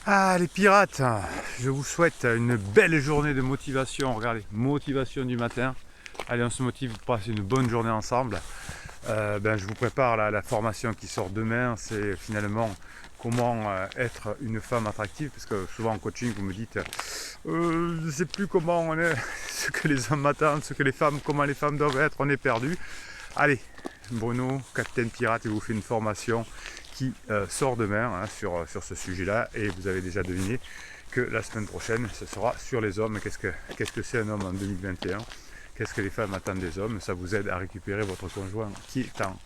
Ah les pirates, je vous souhaite une belle journée de motivation. Regardez, motivation du matin. Allez, on se motive pour passer une bonne journée ensemble. Je vous prépare la formation qui sort demain. C'est finalement comment être une femme attractive. Parce que souvent en coaching, vous me dites je ne sais plus comment on est, ce que les hommes attendent, ce que les femmes, comment les femmes doivent être. On est perdu. Allez, Bruno, capitaine pirate, il vous fait une formation qui sort demain sur ce sujet-là. Et vous avez déjà deviné que la semaine prochaine, ce sera sur les hommes. Qu'est-ce que c'est un homme en 2021? Qu'est-ce que les femmes attendent des hommes? Ça vous aide à récupérer votre conjoint qui est en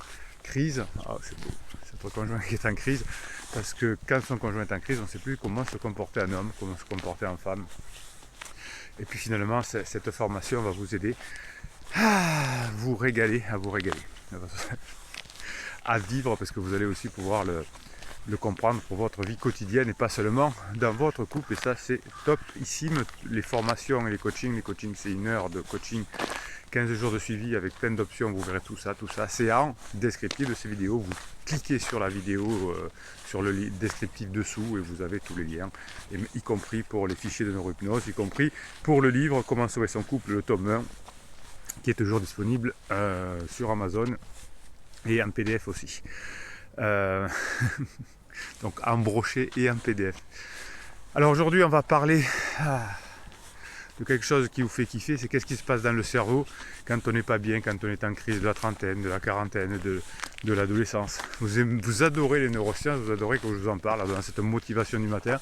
crise. Oh, c'est beau, c'est votre conjoint qui est en crise. Parce que quand son conjoint est en crise, on ne sait plus comment se comporter un homme, comment se comporter en femme. Et puis finalement, cette formation va vous aider à vous régaler, à vivre, parce que vous allez aussi pouvoir le comprendre pour votre vie quotidienne et pas seulement dans votre couple. Et ça, c'est topissime. Les formations et les coachings c'est 1 heure de coaching, 15 jours de suivi avec plein d'options. Vous verrez tout ça. C'est en descriptif de ces vidéos. Vous cliquez sur la vidéo, sur le descriptif dessous, et vous avez tous les liens, y compris pour les fichiers de neurohypnose, y compris pour le livre Comment sauver son couple, le tome 1, qui est toujours disponible sur Amazon et en PDF aussi. Donc en brochet et en PDF. Alors aujourd'hui, on va parler de quelque chose qui vous fait kiffer. C'est qu'est-ce qui se passe dans le cerveau quand on n'est pas bien, quand on est en crise de la trentaine, de la quarantaine, de l'adolescence. Vous adorez les neurosciences, vous adorez que je vous en parle dans cette motivation du matin.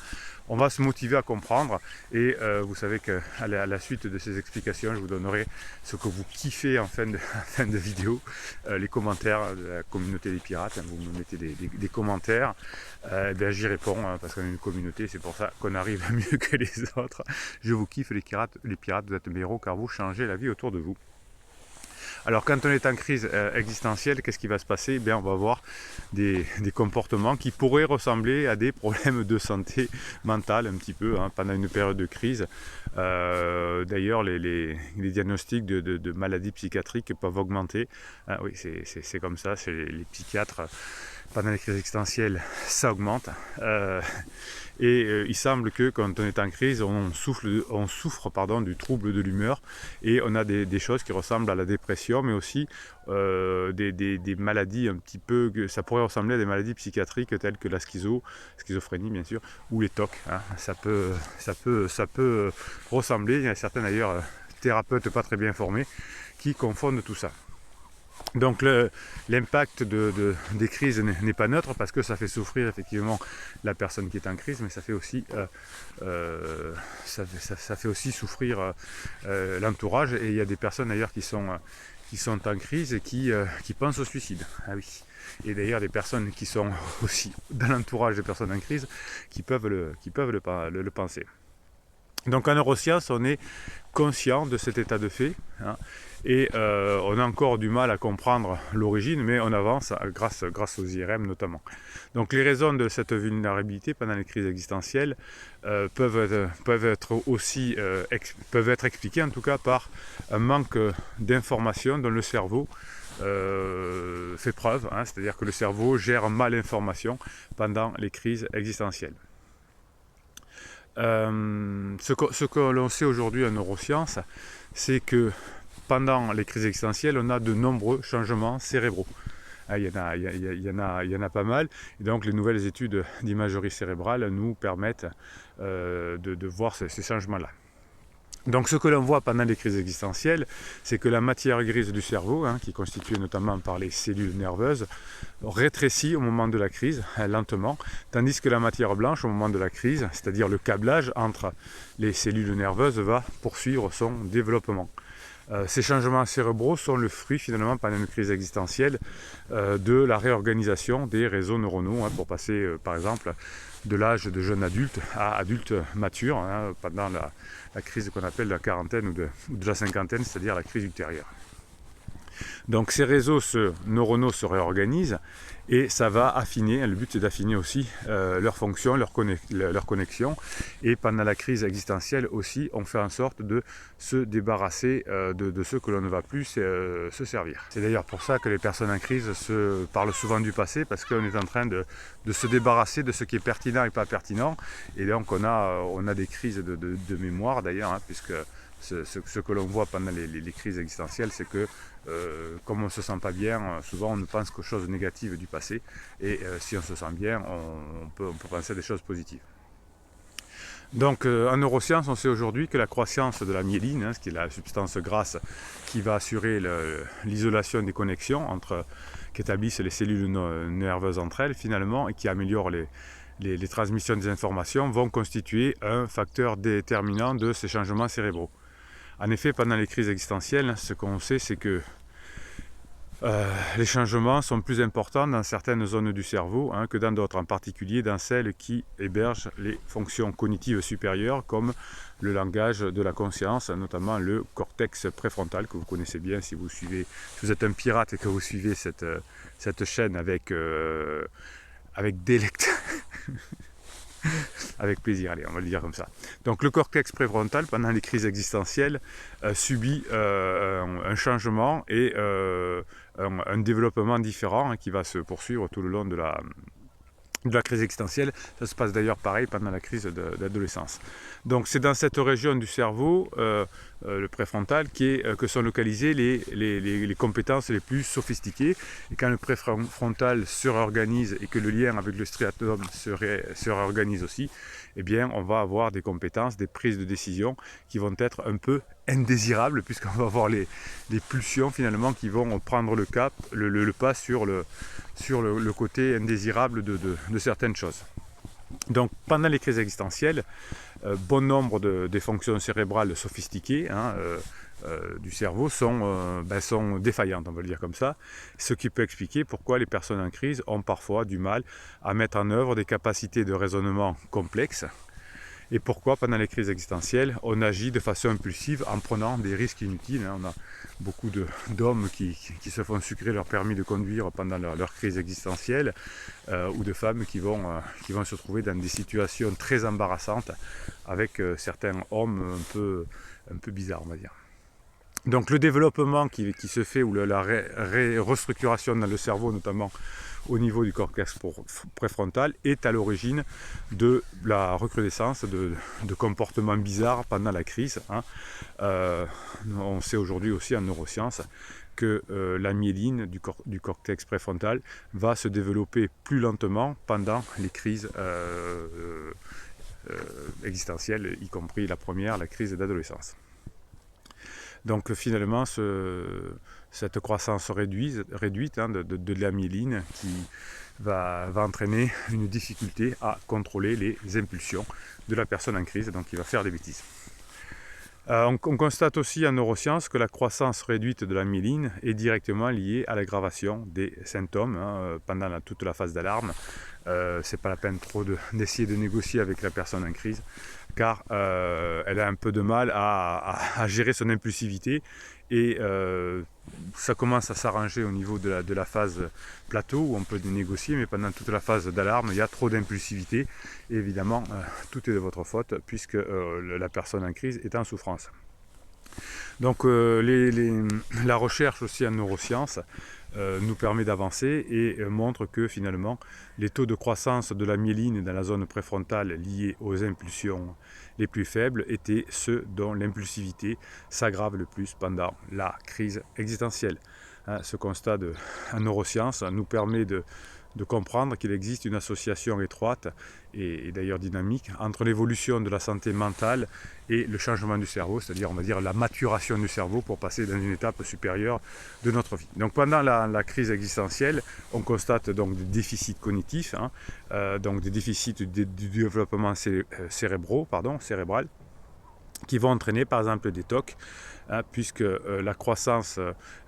On va se motiver à comprendre, et vous savez qu'à la suite de ces explications, je vous donnerai ce que vous kiffez en fin de vidéo, les commentaires de la communauté des pirates. Vous me mettez des commentaires, j'y réponds, parce qu'on est une communauté, c'est pour ça qu'on arrive mieux que les autres. Je vous kiffe les pirates, vous êtes mes héros car vous changez la vie autour de vous. Alors quand on est en crise existentielle, qu'est-ce qui va se passer? On va avoir des comportements qui pourraient ressembler à des problèmes de santé mentale un petit peu, pendant une période de crise. D'ailleurs, les diagnostics de maladies psychiatriques peuvent augmenter. Oui, c'est comme ça, c'est les psychiatres. Pendant les crises existentielles, ça augmente. Il semble que quand on est en crise, on souffre du trouble de l'humeur, et on a des choses qui ressemblent à la dépression, mais aussi des maladies un petit peu, ça pourrait ressembler à des maladies psychiatriques telles que la schizophrénie bien sûr, ou les TOC. Ça peut ressembler. Il y en a certains d'ailleurs, thérapeutes pas très bien formés, qui confondent tout ça. Donc l'impact des crises n'est pas neutre, parce que ça fait souffrir effectivement la personne qui est en crise, mais ça fait aussi, souffrir l'entourage. Et il y a des personnes d'ailleurs qui sont en crise et qui pensent au suicide. Ah oui. Et d'ailleurs des personnes qui sont aussi dans l'entourage des personnes en crise qui peuvent le penser. Donc en neurosciences, on est conscient de cet état de fait, et on a encore du mal à comprendre l'origine, mais on avance grâce aux IRM notamment. Donc les raisons de cette vulnérabilité pendant les crises existentielles peuvent être expliquées en tout cas par un manque d'information dont le cerveau fait preuve, c'est-à-dire que le cerveau gère mal l'information pendant les crises existentielles. Ce que l'on sait aujourd'hui en neurosciences, c'est que pendant les crises existentielles, on a de nombreux changements cérébraux. Il y en a pas mal. Et donc les nouvelles études d'imagerie cérébrale nous permettent de voir ces changements-là. Donc ce que l'on voit pendant les crises existentielles, c'est que la matière grise du cerveau, qui est constituée notamment par les cellules nerveuses, rétrécit au moment de la crise, lentement, tandis que la matière blanche, au moment de la crise, c'est-à-dire le câblage entre les cellules nerveuses, va poursuivre son développement. Ces changements cérébraux sont le fruit finalement, pendant une crise existentielle, de la réorganisation des réseaux neuronaux, pour passer par exemple de l'âge de jeune adulte à adulte mature, pendant la crise qu'on appelle la quarantaine ou de la cinquantaine, c'est-à-dire la crise ultérieure. Donc ces réseaux neuronaux se réorganisent, et ça va affiner, le but c'est d'affiner aussi leur fonction, leur connexion, et pendant la crise existentielle aussi, on fait en sorte de se débarrasser de ceux que l'on ne va plus se servir. C'est d'ailleurs pour ça que les personnes en crise se parlent souvent du passé, parce qu'on est en train de se débarrasser de ce qui est pertinent et pas pertinent, et donc on a des crises de mémoire d'ailleurs, hein, puisque ce que l'on voit pendant les crises existentielles, c'est que comme on ne se sent pas bien, souvent on ne pense qu'aux choses négatives du passé, et si on se sent bien, on peut penser à des choses positives. Donc en neurosciences, on sait aujourd'hui que la croissance de la myéline, hein, ce qui est la substance grasse qui va assurer l'isolation des connexions qu'établissent les cellules nerveuses entre elles finalement, et qui améliore les transmissions des informations, vont constituer un facteur déterminant de ces changements cérébraux. En effet, pendant les crises existentielles, ce qu'on sait, c'est que les changements sont plus importants dans certaines zones du cerveau, hein, que dans d'autres, en particulier dans celles qui hébergent les fonctions cognitives supérieures, comme le langage de la conscience, notamment le cortex préfrontal, que vous connaissez bien si vous vous êtes un pirate et que vous suivez cette chaîne avec avec plaisir, allez, on va le dire comme ça. Donc le cortex préfrontal, pendant les crises existentielles, subit un changement et un développement différent, hein, qui va se poursuivre tout le long de la crise existentielle. Ça se passe d'ailleurs pareil pendant la crise d'adolescence. Donc c'est dans cette région du cerveau, le préfrontal, que sont localisées les compétences les plus sophistiquées. Et quand le préfrontal se réorganise et que le lien avec le striatum se réorganise aussi, eh bien on va avoir des compétences, des prises de décision qui vont être un peu indésirables, puisqu'on va avoir les pulsions finalement qui vont prendre le pas sur le côté indésirable de certaines choses. Donc pendant les crises existentielles, bon nombre des fonctions cérébrales sophistiquées, hein, du cerveau sont défaillantes, on va le dire comme ça, ce qui peut expliquer pourquoi les personnes en crise ont parfois du mal à mettre en œuvre des capacités de raisonnement complexes, et pourquoi pendant les crises existentielles on agit de façon impulsive en prenant des risques inutiles. On a beaucoup d'hommes qui se font sucrer leur permis de conduire pendant leur crise existentielle, ou de femmes qui vont se trouver dans des situations très embarrassantes avec certains hommes un peu bizarres, on va dire. Donc le développement qui se fait, ou la restructuration dans le cerveau, notamment au niveau du cortex préfrontal, est à l'origine de la recrudescence de comportements bizarres pendant la crise, hein. On sait aujourd'hui aussi en neurosciences que la myéline du cortex préfrontal va se développer plus lentement pendant les crises existentielles, y compris la première, la crise d'adolescence. Donc finalement, cette croissance réduite, hein, de la myéline qui va entraîner une difficulté à contrôler les impulsions de la personne en crise, donc il va faire des bêtises. On constate aussi en neurosciences que la croissance réduite de la myéline est directement liée à l'aggravation des symptômes, hein, pendant toute la phase d'alarme. C'est pas la peine trop d'essayer de négocier avec la personne en crise, car elle a un peu de mal à gérer son impulsivité, et ça commence à s'arranger au niveau de la phase plateau où on peut négocier, mais pendant toute la phase d'alarme il y a trop d'impulsivité, et évidemment tout est de votre faute, puisque la personne en crise est en souffrance. Donc la recherche aussi en neurosciences nous permet d'avancer et montre que finalement les taux de croissance de la myéline dans la zone préfrontale liés aux impulsions les plus faibles étaient ceux dont l'impulsivité s'aggrave le plus pendant la crise existentielle. Ce constat en neurosciences nous permet de comprendre qu'il existe une association étroite et d'ailleurs dynamique entre l'évolution de la santé mentale et le changement du cerveau, c'est-à-dire, on va dire, la maturation du cerveau pour passer dans une étape supérieure de notre vie. Donc pendant la crise existentielle, on constate donc des déficits cognitifs, hein, donc des déficits du développement cérébral, qui vont entraîner par exemple des TOC, puisque la croissance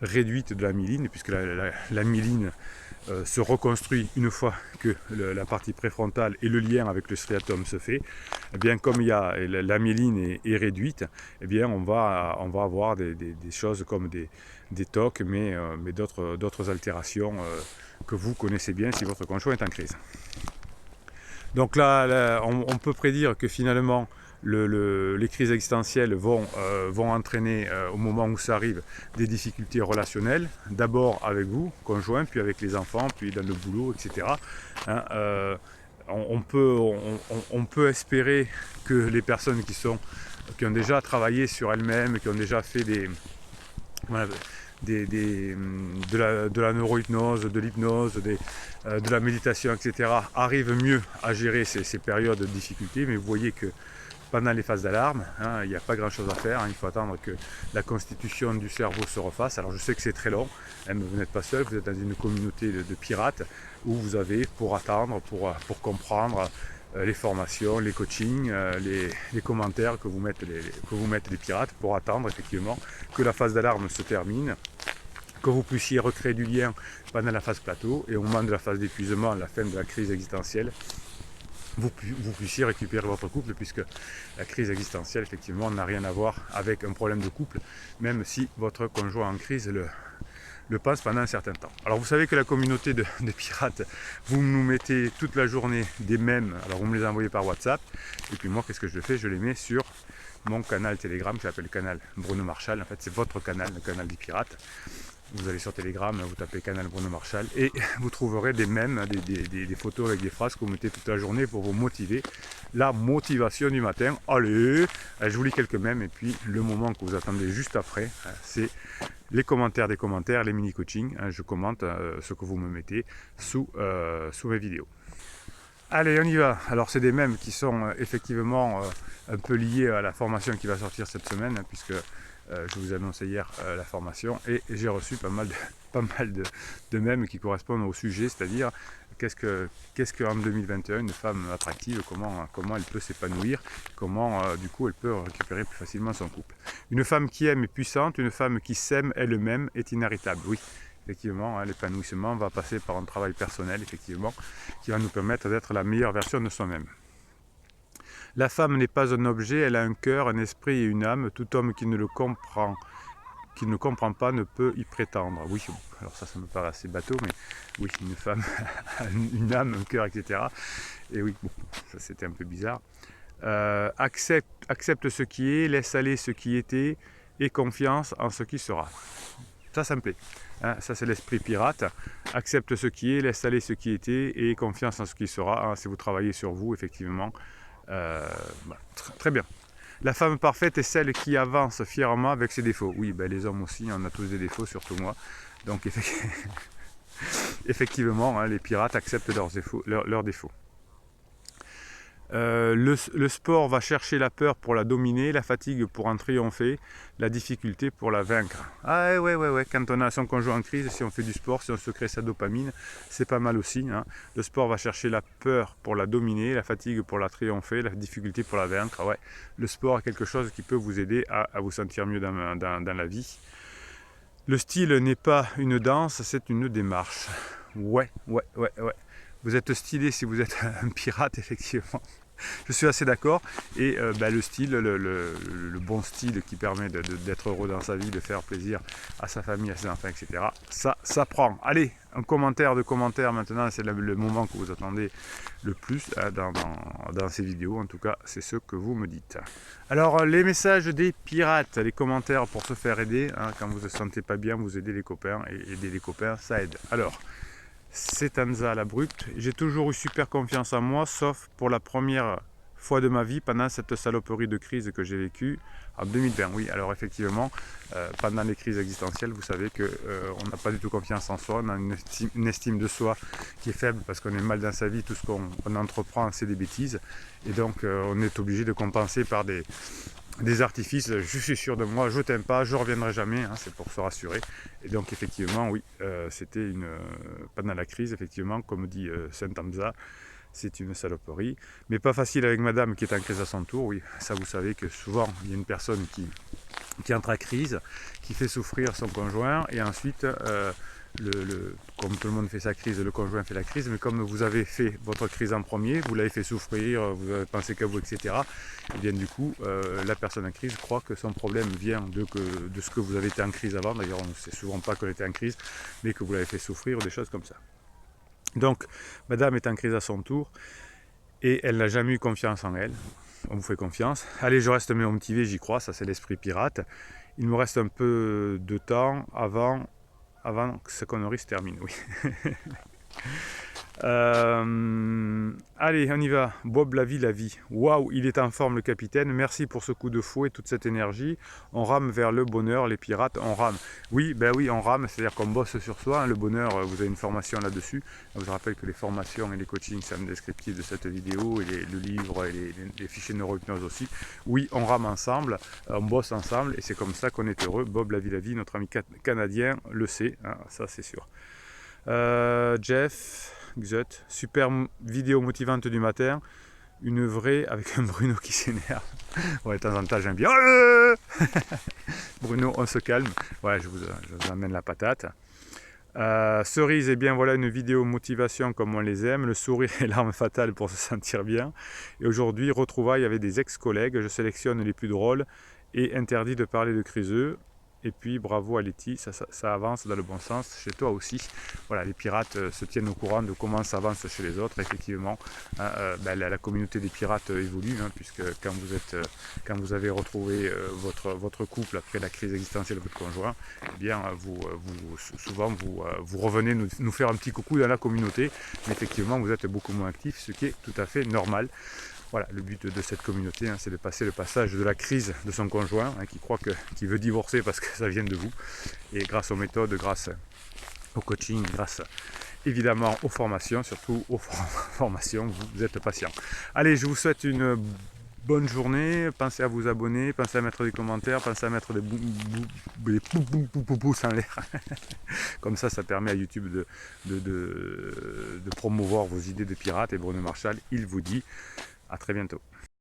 réduite de la myéline, puisque la myéline se reconstruit une fois que la partie préfrontale et le lien avec le striatum se fait. Eh bien, comme la myéline est réduite, eh bien, on va avoir des choses comme des TOC, mais d'autres altérations que vous connaissez bien si votre conjoint est en crise. Donc là, on peut prédire que finalement les crises existentielles vont entraîner au moment où ça arrive des difficultés relationnelles, d'abord avec vous, conjoint, puis avec les enfants, puis dans le boulot, etc. Hein, on peut espérer que les personnes qui ont déjà travaillé sur elles-mêmes, qui ont déjà fait voilà, de la neurohypnose, de l'hypnose, de la méditation, etc., arrivent mieux à gérer ces périodes de difficulté. Mais vous voyez que pendant les phases d'alarme, hein, il n'y a pas grand chose à faire, hein, il faut attendre que la constitution du cerveau se refasse. Alors je sais que c'est très long, hein, mais vous n'êtes pas seul, vous êtes dans une communauté de pirates où vous avez pour attendre, pour comprendre les formations, les coachings, les commentaires que vous mettent les pirates pour attendre effectivement que la phase d'alarme se termine, que vous puissiez recréer du lien pendant la phase plateau et au moment de la phase d'épuisement, la fin de la crise existentielle, vous puissiez récupérer votre couple, puisque la crise existentielle effectivement n'a rien à voir avec un problème de couple, même si votre conjoint en crise le passe pendant un certain temps. Alors vous savez que la communauté de pirates, vous nous mettez toute la journée des mèmes, alors vous me les envoyez par WhatsApp, et puis moi qu'est-ce que je fais? Je les mets sur mon canal Telegram qui s'appelle le canal Bruno Marchal. En fait c'est votre canal, le canal des pirates. Vous allez sur Telegram, vous tapez canal Bruno Marchal et vous trouverez des mèmes, des photos avec des phrases que vous mettez toute la journée pour vous motiver. La motivation du matin. Allez, je vous lis quelques mèmes et puis le moment que vous attendez juste après, c'est les commentaires des commentaires, les mini-coachings. Je commente ce que vous me mettez sous mes vidéos. Allez, on y va. Alors c'est des mèmes qui sont effectivement un peu liés à la formation qui va sortir cette semaine, puisque je vous annonçais hier la formation et j'ai reçu pas mal de mèmes qui correspondent au sujet, c'est-à-dire qu'est-ce qu'en 2021 une femme attractive, comment elle peut s'épanouir, comment du coup elle peut récupérer plus facilement son couple. Une femme qui aime est puissante, une femme qui s'aime elle-même est inarrêtable. Oui, effectivement, hein, l'épanouissement va passer par un travail personnel, effectivement, qui va nous permettre d'être la meilleure version de soi-même. La femme n'est pas un objet, elle a un cœur, un esprit et une âme. Tout homme qui ne comprend pas ne peut y prétendre. Oui, alors ça me paraît assez bateau, mais oui, une femme a une âme, un cœur, etc. Et oui, bon, ça c'était un peu bizarre. Accepte ce qui est, laisse aller ce qui était, et confiance en ce qui sera. Ça me plaît. Hein, ça c'est l'esprit pirate. Accepte ce qui est, laisse aller ce qui était, et confiance en ce qui sera. Hein, si vous travaillez sur vous, effectivement. Très bien. La femme parfaite est celle qui avance fièrement avec ses défauts. Oui, les hommes aussi, on a tous des défauts, surtout moi. Donc effectivement, hein, les pirates acceptent leurs défauts. Le sport va chercher la peur pour la dominer, la fatigue pour en triompher, la difficulté pour la vaincre. Ah ouais, quand on a son conjoint en crise, si on fait du sport, si on se crée sa dopamine, c'est pas mal aussi. Hein. Le sport va chercher la peur pour la dominer, la fatigue pour la triompher, la difficulté pour la vaincre. Ouais. Le sport est quelque chose qui peut vous aider à vous sentir mieux dans la vie. Le style n'est pas une danse, c'est une démarche. Ouais. Vous êtes stylé si vous êtes un pirate, effectivement. Je suis assez d'accord. Et le style, le bon style qui permet d'être heureux dans sa vie, de faire plaisir à sa famille, à ses enfants, etc. Ça prend. Allez, un commentaire de commentaire maintenant, c'est le moment que vous attendez le plus dans ces vidéos. En tout cas, c'est ce que vous me dites. Alors, les messages des pirates, les commentaires pour se faire aider. Hein, quand vous ne vous sentez pas bien, vous aidez les copains. Et aider les copains, ça aide. Alors, c'est Anza l'abrupte. J'ai toujours eu super confiance en moi, sauf pour la première fois de ma vie pendant cette saloperie de crise que j'ai vécue en 2020. Oui, alors effectivement, pendant les crises existentielles, vous savez qu'on n'a pas du tout confiance en soi, on a une estime de soi qui est faible parce qu'on est mal dans sa vie, tout ce qu'on entreprend, c'est des bêtises. Et donc, on est obligé de compenser par des artifices. Je suis sûr de moi, je t'aime pas, je reviendrai jamais, hein, c'est pour se rassurer. Et donc effectivement, oui, c'était pendant la crise, effectivement, comme dit Saint Hamza, c'est une saloperie. Mais pas facile avec madame qui est en crise à son tour, oui, ça vous savez que souvent, il y a une personne qui entre à crise, qui fait souffrir son conjoint, et ensuite, comme tout le monde fait sa crise, le conjoint fait la crise, mais comme vous avez fait votre crise en premier, vous l'avez fait souffrir, vous avez pensé qu'à vous, etc. Et bien du coup, la personne en crise croit que son problème vient de ce que vous avez été en crise avant. D'ailleurs, on ne sait souvent pas qu'on était en crise, mais que vous l'avez fait souffrir, ou des choses comme ça. Donc, madame est en crise à son tour, et elle n'a jamais eu confiance en elle. On vous fait confiance. Allez, je reste motivé, j'y crois, ça c'est l'esprit pirate. Il me reste un peu de temps avant que ce connerie se termine, oui. Allez, on y va. Bob la vie. Waouh, il est en forme le capitaine. Merci pour ce coup de fouet, toute cette énergie. On rame vers le bonheur, les pirates, on rame. Oui, ben oui, on rame, c'est-à-dire qu'on bosse sur soi. Hein. Le bonheur, vous avez une formation là-dessus. Je vous rappelle que les formations et les coachings, c'est un descriptif de cette vidéo, et le livre et les fichiers de neurohypnose aussi. Oui, on rame ensemble, on bosse ensemble, et c'est comme ça qu'on est heureux. Bob la vie, notre ami canadien le sait, hein, ça c'est sûr. Jeff, Xut, super vidéo motivante du matin, une vraie avec un Bruno qui s'énerve. Ouais, de temps en temps j'aime bien. Bruno, on se calme. Ouais, je vous amène la patate. Cerise, et bien voilà une vidéo motivation comme on les aime, le sourire et l'arme fatale pour se sentir bien. Et aujourd'hui, retrouvailles avec des ex-collègues, je sélectionne les plus drôles et interdit de parler de criseux. Et puis bravo à Letty, ça avance dans le bon sens chez toi aussi. Voilà, les pirates se tiennent au courant de comment ça avance chez les autres. Effectivement, la communauté des pirates évolue, hein, puisque quand vous avez retrouvé votre couple après la crise existentielle de votre conjoint, eh bien souvent vous revenez nous faire un petit coucou dans la communauté. Mais effectivement, vous êtes beaucoup moins actifs, ce qui est tout à fait normal. Voilà, le but de cette communauté, hein, c'est de passer le passage de la crise de son conjoint, hein, qui veut divorcer parce que ça vient de vous. Et grâce aux méthodes, grâce au coaching, grâce évidemment aux formations, surtout aux formations, vous êtes patient. Allez, je vous souhaite une bonne journée. Pensez à vous abonner, pensez à mettre des commentaires, pensez à mettre des pouces en l'air. Comme ça permet à YouTube de promouvoir vos idées de pirates. Et Bruno Marchal, il vous dit à très bientôt.